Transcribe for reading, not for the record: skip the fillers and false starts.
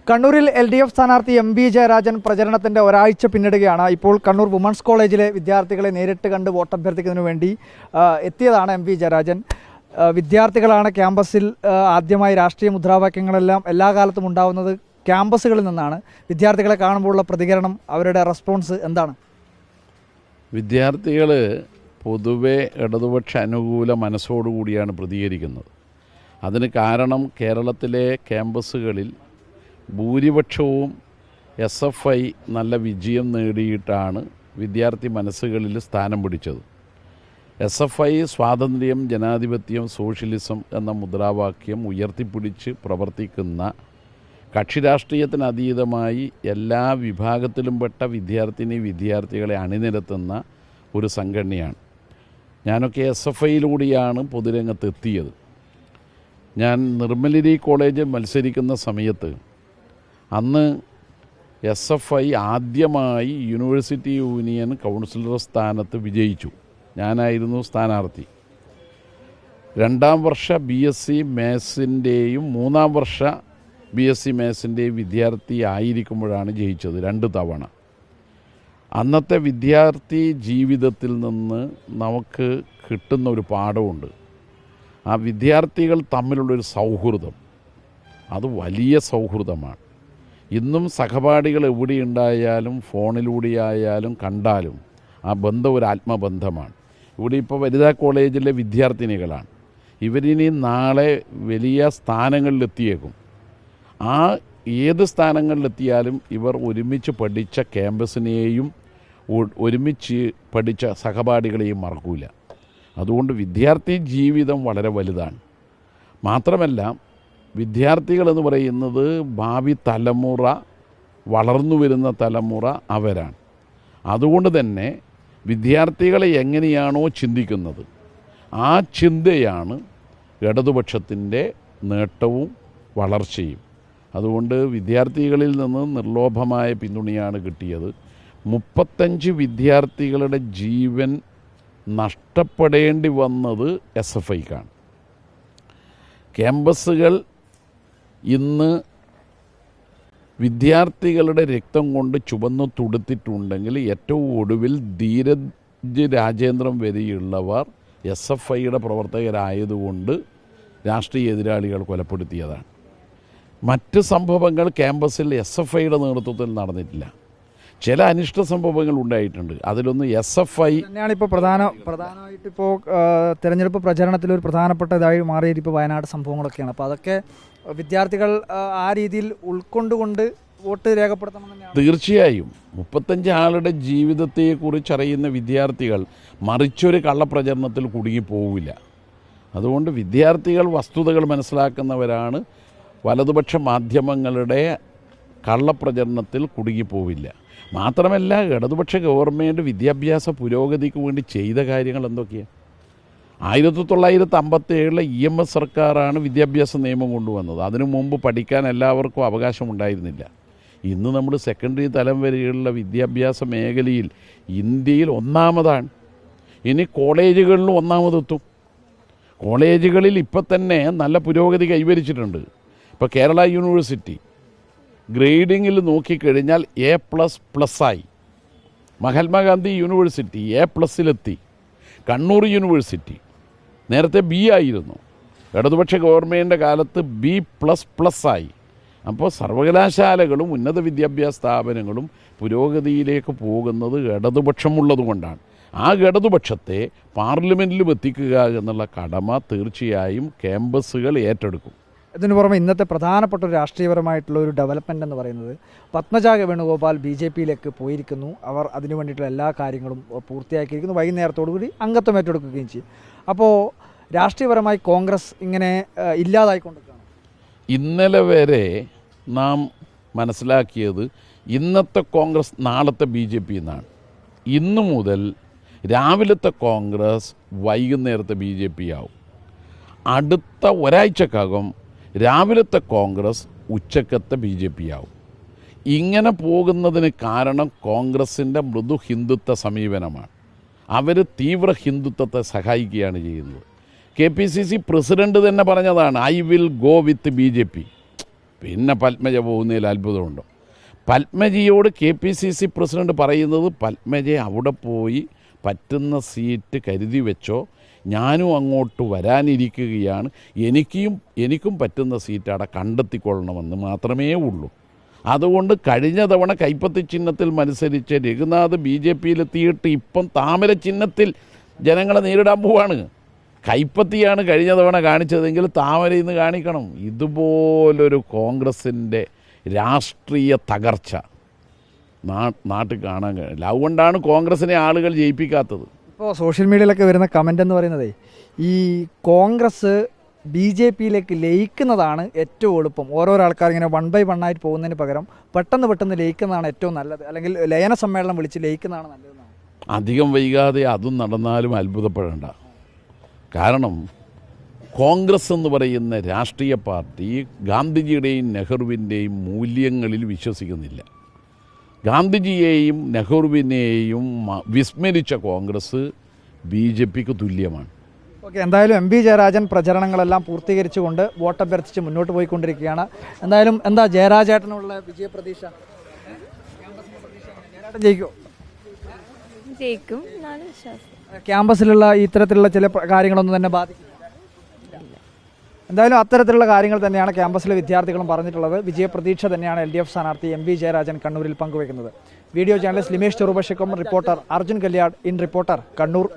കണ്ണൂരിൽ LDF സ്ഥാനാർത്ഥി MV Jayarajan പ്രചരണത്തിൻ്റെ ഒരാഴ്ച പിന്നിടുകയാണ്. ഇപ്പോൾ കണ്ണൂർ വുമൺസ് കോളേജിലെ വിദ്യാർത്ഥികളെ നേരിട്ട് കണ്ട് വോട്ടഭ്യർത്ഥിക്കുന്നതിന് വേണ്ടി എത്തിയതാണ് MV ജയരാജൻ. വിദ്യാർത്ഥികളാണ് ക്യാമ്പസിൽ ആദ്യമായി രാഷ്ട്രീയ മുദ്രാവാക്യങ്ങളെല്ലാം എല്ലാ കാലത്തും ഉണ്ടാവുന്നത് ക്യാമ്പസുകളിൽ നിന്നാണ്. വിദ്യാർത്ഥികളെ കാണുമ്പോഴുള്ള പ്രതികരണം, അവരുടെ റെസ്പോൺസ് എന്താണ്? വിദ്യാർത്ഥികൾ പൊതുവെ ഇടതുപക്ഷ അനുകൂല മനസ്സോടുകൂടിയാണ് പ്രതികരിക്കുന്നത്. അതിന് കാരണം കേരളത്തിലെ ക്യാമ്പസുകളിൽ ഭൂരിപക്ഷവും SFI നല്ല വിജയം നേടിയിട്ടാണ് വിദ്യാർത്ഥി മനസ്സുകളിൽ സ്ഥാനം പിടിച്ചത്. SFI സ്വാതന്ത്ര്യം, ജനാധിപത്യം, സോഷ്യലിസം എന്ന മുദ്രാവാക്യം ഉയർത്തിപ്പിടിച്ച് പ്രവർത്തിക്കുന്ന കക്ഷി രാഷ്ട്രീയത്തിനതീതമായി എല്ലാ വിഭാഗത്തിലും പെട്ട വിദ്യാർത്ഥികളെ അണിനിരത്തുന്ന ഒരു സംഘടനയാണ്. ഞാനൊക്കെ SFIയിലൂടെയാണ് പൊതുരംഗത്തെത്തിയത്. ഞാൻ നിർമ്മലഗിരി കോളേജിൽ മത്സരിക്കുന്ന സമയത്ത് അന്ന് SFI ആദ്യമായി യൂണിവേഴ്സിറ്റി യൂണിയൻ കൗൺസിലർ സ്ഥാനത്ത് വിജയിച്ചു. ഞാനായിരുന്നു സ്ഥാനാർത്ഥി. 2ാം വർഷ BSc മാത്സിൻ്റെയും 3ാം വർഷ BSc മാത്സിൻ്റെയും വിദ്യാർത്ഥി ആയിരിക്കുമ്പോഴാണ് ജയിച്ചത് 2 തവണ. അന്നത്തെ വിദ്യാർത്ഥി ജീവിതത്തിൽ നിന്ന് നമുക്ക് കിട്ടുന്ന ഒരു പാഠമുണ്ട്. ആ വിദ്യാർത്ഥികൾ തമ്മിലുള്ളൊരു സൗഹൃദം, അത് വലിയ സൗഹൃദമാണ്. ഇന്നും സഹപാഠികൾ എവിടെയുണ്ടായാലും ഫോണിലൂടെയായാലും കണ്ടാലും ആ ബന്ധം ഒരു ആത്മബന്ധമാണ്. ഇവിടെ ഇപ്പോൾ വനിതാ കോളേജിലെ വിദ്യാർത്ഥിനികളാണ്. ഇവരിനി നാളെ വലിയ സ്ഥാനങ്ങളിലെത്തിയേക്കും. ആ ഏത് സ്ഥാനങ്ങളിലെത്തിയാലും ഇവർ ഒരുമിച്ച് പഠിച്ച ക്യാമ്പസിനെയും ഒരുമിച്ച് പഠിച്ച സഹപാഠികളെയും മറക്കൂല. അതുകൊണ്ട് വിദ്യാർത്ഥി ജീവിതം വളരെ വലുതാണ്. മാത്രമല്ല, വിദ്യാർത്ഥികളെന്ന് പറയുന്നത് ഭാവി തലമുറ, വളർന്നു വരുന്ന തലമുറ അവരാണ്. അതുകൊണ്ട് തന്നെ വിദ്യാർത്ഥികളെ എങ്ങനെയാണോ ചിന്തിക്കുന്നത്, ആ ചിന്തയാണ് ഇടതുപക്ഷത്തിൻ്റെ നേട്ടവും വളർച്ചയും. അതുകൊണ്ട് വിദ്യാർത്ഥികളിൽ നിന്ന് നിർലോഭമായ പിന്തുണയാണ് കിട്ടിയത്. 35 വിദ്യാർത്ഥികളുടെ ജീവൻ നഷ്ടപ്പെടേണ്ടി വന്നത് SFIക്കാണ്. ക്യാമ്പസുകൾ ഇന്ന് വിദ്യാർത്ഥികളുടെ രക്തം കൊണ്ട് ചുവന്നു തുടുത്തിട്ടുണ്ടെങ്കിൽ ഏറ്റവും ഒടുവിൽ ധീരജ് രാജേന്ദ്രൻ വരെയുള്ളവർ SFIയുടെ പ്രവർത്തകരായതുകൊണ്ട് രാഷ്ട്രീയ എതിരാളികൾ കൊലപ്പെടുത്തിയതാണ്. മറ്റ് സംഭവങ്ങൾ ക്യാമ്പസിൽ SFIയുടെ നേതൃത്വത്തിൽ നടന്നിട്ടില്ല. ചില അനിഷ്ട സംഭവങ്ങൾ ഉണ്ടായിട്ടുണ്ട്. അതിലൊന്ന് SFI തന്നെയാണ് ഇപ്പോൾ പ്രധാനമായിട്ട് ഇപ്പോൾ തെരഞ്ഞെടുപ്പ് പ്രചരണത്തിൽ ഒരു പ്രധാനപ്പെട്ട ഇതായി മാറിയത് ഇപ്പോൾ വയനാട് സംഭവങ്ങളൊക്കെയാണ്. അപ്പോൾ അതൊക്കെ വിദ്യാർത്ഥികൾ ആ രീതിയിൽ ഉൾക്കൊണ്ടുകൊണ്ട് വോട്ട് രേഖപ്പെടുത്തണം. തീർച്ചയായും 35 ആളുടെ ജീവിതത്തെക്കുറിച്ചറിയുന്ന വിദ്യാർത്ഥികൾ മറിച്ചൊരു കള്ളപ്രചരണത്തിൽ കുടുങ്ങിപ്പോവില്ല. അതുകൊണ്ട് വിദ്യാർത്ഥികൾ വസ്തുതകൾ മനസ്സിലാക്കുന്നവരാണ്. വലതുപക്ഷ മാധ്യമങ്ങളുടെ കള്ളപ്രചരണത്തിൽ കുടുങ്ങിപ്പോവില്ല. മാത്രമല്ല, ഇടതുപക്ഷ ഗവൺമെൻറ് വിദ്യാഭ്യാസ പുരോഗതിക്ക് വേണ്ടി ചെയ്ത കാര്യങ്ങൾ എന്തൊക്കെയാണ്? 1957 EMS സർക്കാരാണ് വിദ്യാഭ്യാസ നിയമം കൊണ്ടുവന്നത്. അതിനു മുമ്പ് പഠിക്കാൻ എല്ലാവർക്കും അവകാശമുണ്ടായിരുന്നില്ല. ഇന്ന് നമ്മൾ സെക്കൻഡറി തലം വരെയുള്ള വിദ്യാഭ്യാസ മേഖലയിൽ ഇന്ത്യയിൽ ഒന്നാമതാണ്. ഇനി കോളേജുകളിലും ഒന്നാമതെത്തും. കോളേജുകളിൽ ഇപ്പം തന്നെ നല്ല പുരോഗതി കൈവരിച്ചിട്ടുണ്ട്. ഇപ്പോൾ കേരള യൂണിവേഴ്സിറ്റി ഗ്രേഡിങ്ങിൽ നോക്കിക്കഴിഞ്ഞാൽ A++ ആയി. മഹാത്മാഗാന്ധി യൂണിവേഴ്സിറ്റി A+ലെത്തി. കണ്ണൂർ യൂണിവേഴ്സിറ്റി നേരത്തെ B ആയിരുന്നു. ഇടതുപക്ഷ ഗവൺമെൻറ്റിൻ്റെ കാലത്ത് B++ ആയി. അപ്പോൾ സർവകലാശാലകളും ഉന്നത വിദ്യാഭ്യാസ സ്ഥാപനങ്ങളും പുരോഗതിയിലേക്ക് പോകുന്നത് ഇടതുപക്ഷമുള്ളതുകൊണ്ടാണ്. ആ ഇടതുപക്ഷത്തെ പാർലമെൻറ്റിലും എത്തിക്കുക എന്നുള്ള കടമ തീർച്ചയായും ക്യാമ്പസുകൾ ഏറ്റെടുക്കും. ഇതിനു പുറമെ ഇന്നത്തെ പ്രധാനപ്പെട്ട ഒരു രാഷ്ട്രീയപരമായിട്ടുള്ള ഒരു ഡെവലപ്മെൻ്റ് എന്ന് പറയുന്നത് പത്മജ വേണുഗോപാൽ BJPയിലേക്ക് പോയിരിക്കുന്നു. അവർ അതിനു വേണ്ടിയിട്ടുള്ള എല്ലാ കാര്യങ്ങളും പൂർത്തിയാക്കിയിരിക്കുന്നു. വൈകുന്നേരത്തോടുകൂടി അംഗത്വം ഏറ്റെടുക്കുകയും ചെയ്യും. അപ്പോൾ രാഷ്ട്രീയപരമായി കോൺഗ്രസ് ഇങ്ങനെ ഇല്ലാതായിക്കൊണ്ടിരിക്കുകയാണ്. ഇന്നലെ വരെ നാം മനസ്സിലാക്കിയത് ഇന്നത്തെ കോൺഗ്രസ് നാളത്തെ BJP എന്നാണ്. ഇന്നു മുതൽ രാവിലത്തെ കോൺഗ്രസ് വൈകുന്നേരത്തെ BJP ആവും. അടുത്ത ഒരാഴ്ചക്കകം രാവിലത്തെ കോൺഗ്രസ് ഉച്ചക്കത്തെ BJP ആവും. ഇങ്ങനെ പോകുന്നതിന് കാരണം കോൺഗ്രസിൻ്റെ മൃദു ഹിന്ദുത്വ സമീപനമാണ്. അവർ തീവ്ര ഹിന്ദുത്വത്തെ സഹായിക്കുകയാണ് ചെയ്യുന്നത്. KPCC പ്രസിഡന്റ് തന്നെ പറഞ്ഞതാണ്, I will go with BJP. പിന്നെ പത്മജ പോകുന്നതിൽ അത്ഭുതമുണ്ടോ? പത്മജിയോട് KPCC പ്രസിഡന്റ് പറയുന്നത്, പത്മജയെ അവിടെ പോയി പറ്റുന്ന സീറ്റ് കരുതി വെച്ചോ, ഞാനും അങ്ങോട്ട് വരാനിരിക്കുകയാണ്, എനിക്കും പറ്റുന്ന സീറ്റ് അവിടെ കണ്ടെത്തിക്കൊള്ളണമെന്ന് മാത്രമേ ഉള്ളൂ. അതുകൊണ്ട് കഴിഞ്ഞ തവണ കൈപ്പത്തി ചിഹ്നത്തിൽ മത്സരിച്ച രഘുനാഥ് BJPയിലെത്തിയിട്ട് ഇപ്പം താമര ചിഹ്നത്തിൽ ജനങ്ങളെ നേരിടാൻ പോവാണ്. കൈപ്പത്തിയാണ് കഴിഞ്ഞ തവണ കാണിച്ചതെങ്കിൽ താമരയിൽ നിന്ന് കാണിക്കണം. ഇതുപോലൊരു കോൺഗ്രസിൻ്റെ രാഷ്ട്രീയ തകർച്ച നാട്ടിൽ കാണാൻ കഴിയില്ല. അതുകൊണ്ടാണ് കോൺഗ്രസിനെ ആളുകൾ ജയിപ്പിക്കാത്തത്. ഇപ്പോൾ സോഷ്യൽ മീഡിയയിലൊക്കെ വരുന്ന കമൻ്റ് എന്ന് പറയുന്നത്, ഈ കോൺഗ്രസ് BJPയിലേക്ക് ലയിക്കുന്നതാണ് ഏറ്റവും എളുപ്പം. ഓരോരോ ആൾക്കാർ ഇങ്ങനെ 1 by 1 ആയിട്ട് പോകുന്നതിന് പകരം പെട്ടെന്ന് ലയിക്കുന്നതാണ് ഏറ്റവും നല്ലത്, അല്ലെങ്കിൽ ലയന സമ്മേളനം വിളിച്ച് ലയിക്കുന്നതാണ് നല്ലതെന്നാണ്. അധികം വൈകാതെ അതും നടന്നാലും അത്ഭുതപ്പെടേണ്ട. കാരണം കോൺഗ്രസ് എന്ന് പറയുന്ന രാഷ്ട്രീയ പാർട്ടി ഗാന്ധിജിയുടെയും നെഹ്റുവിൻ്റെയും മൂല്യങ്ങളിൽ വിശ്വസിക്കുന്നില്ല. ഗാന്ധിജിയെയും നെഹ്റുവിനെയും വിസ്മരിച്ച കോൺഗ്രസ് BJPക്ക് തുല്യമാണ്. ഓക്കെ, എന്തായാലും MV ജയരാജൻ പ്രചരണങ്ങളെല്ലാം പൂർത്തീകരിച്ചുകൊണ്ട് വോട്ടഭ്യർത്ഥിച്ച് മുന്നോട്ട് പോയിക്കൊണ്ടിരിക്കുകയാണ്. എന്തായാലും എന്താ ജയരാജേട്ടനുള്ള വിജയപ്രതീക്ഷ? ജയരാജൻ ജയിക്കുമോ? ജയിക്കും എന്നാണ് വിശ്വാസം. ക്യാമ്പസിലുള്ള ഇത്തരത്തിലുള്ള ചില കാര്യങ്ങളൊന്നും തന്നെ ബാധിക്കില്ല. എന്തായാലും അത്തരത്തിലുള്ള കാര്യങ്ങൾ തന്നെയാണ് ക്യാമ്പസിലെ വിദ്യാർത്ഥികളും പറഞ്ഞിട്ടുള്ളത്. വിജയപ്രതീക്ഷ തന്നെയാണ് LDF സ്ഥാനാർത്ഥി MV ജയരാജൻ കണ്ണൂരിൽ പങ്കുവയ്ക്കുന്നത്. വീഡിയോ ജേർണലിസ്റ്റ് ലിമേഷ് ചെറുപശിക്കും reporter Arjun Kalyad in reporter Kannur.